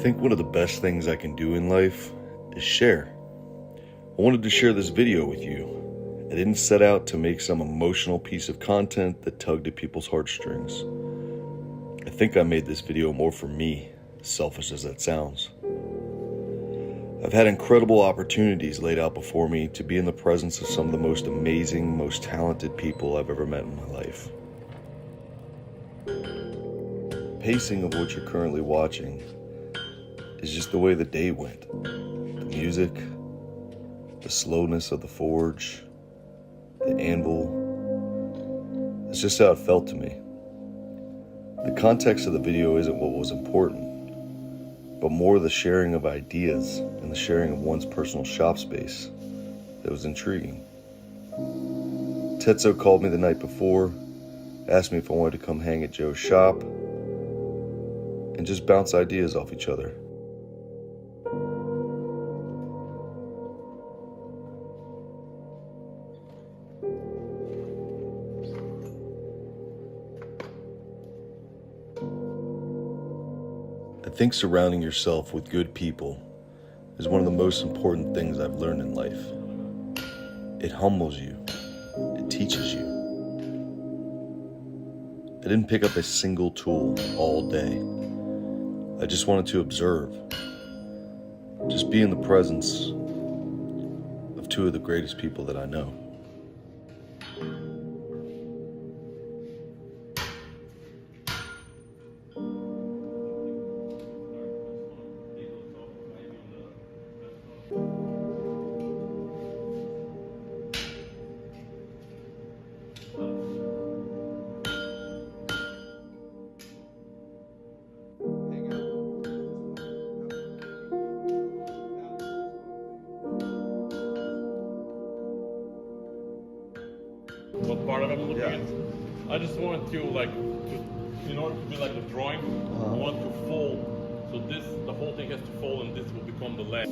think one of the best things I can do in life is share. I wanted to share this video with you. I didn't set out to make some emotional piece of content that tugged at people's heartstrings. I think I made this video more for me, selfish as that sounds. I've had incredible opportunities laid out before me to be in the presence of some of the most amazing, most talented people I've ever met in my life. The pacing of what you're currently watching is just the way the day went. The music, the slowness of the forge, the anvil. It's just how it felt to me. The context of the video isn't what was important, but more the sharing of ideas and the sharing of one's personal shop space that was intriguing. Tetsuo called me the night before, asked me if I wanted to come hang at Joe's shop, and just bounce ideas off each other. I think surrounding yourself with good people is one of the most important things I've learned in life. It humbles you. It teaches you. I didn't pick up a single tool all day. I just wanted to observe. Just be in the presence of two of the greatest people that I know. What part of it I'm looking at? I just wanted to in order to be like the drawing, I want to fold. So the whole thing has to fold and this will become the leg.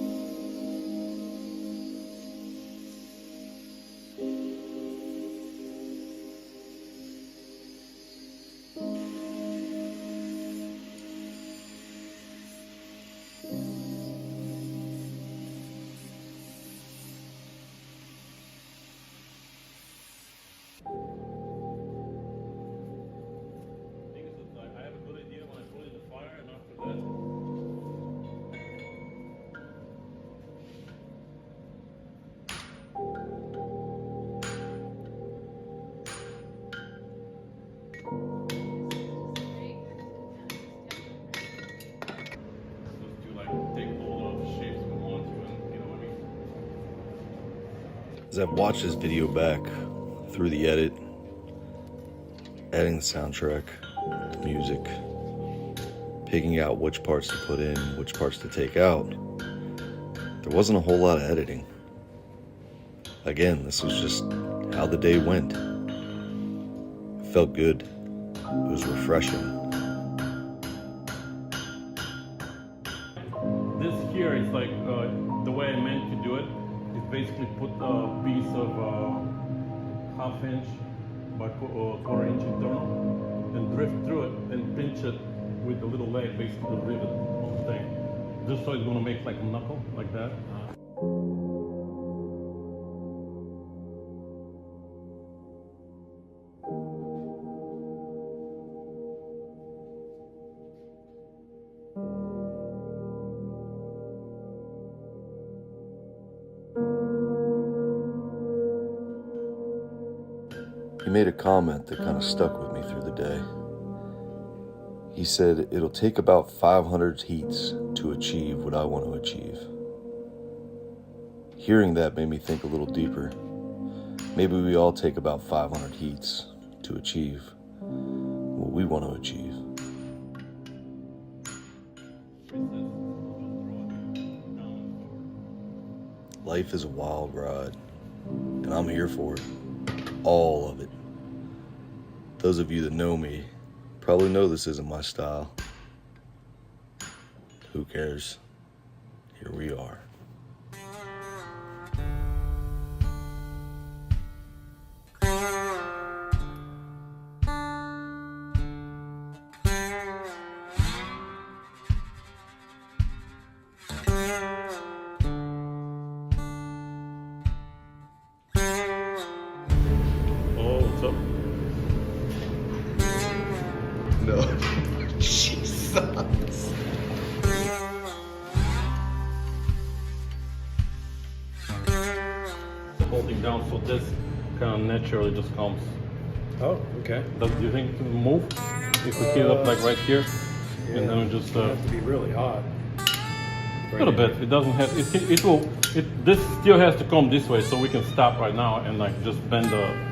As I've watched this video back through the edit, adding the soundtrack, the music, picking out which parts to put in, which parts to take out, there wasn't a whole lot of editing. Again, this was just how the day went. It felt good. It was refreshing. This here is like the way I meant to do it. Basically put a piece of 1/2 inch by 1/4 inch internal and drift through it and pinch it with the little leg, basically the rivet on the thing. Just so it's going to make like a knuckle, like that. He made a comment that kind of stuck with me through the day. He said, it'll take about 500 heats to achieve what I want to achieve. Hearing that made me think a little deeper. Maybe we all take about 500 heats to achieve what we want to achieve. Life is a wild ride, and I'm here for it. All of it. Those of you that know me probably know this isn't my style. Who cares? Here we are. no. Jesus. Holding down, so this kind of naturally just comes. Oh, okay. Do you think it will move if we heat it up like right here, and then we just It'll have to be really hot. a little bit. It doesn't have. It will. This still has to come this way, so we can stop right now and like just bend the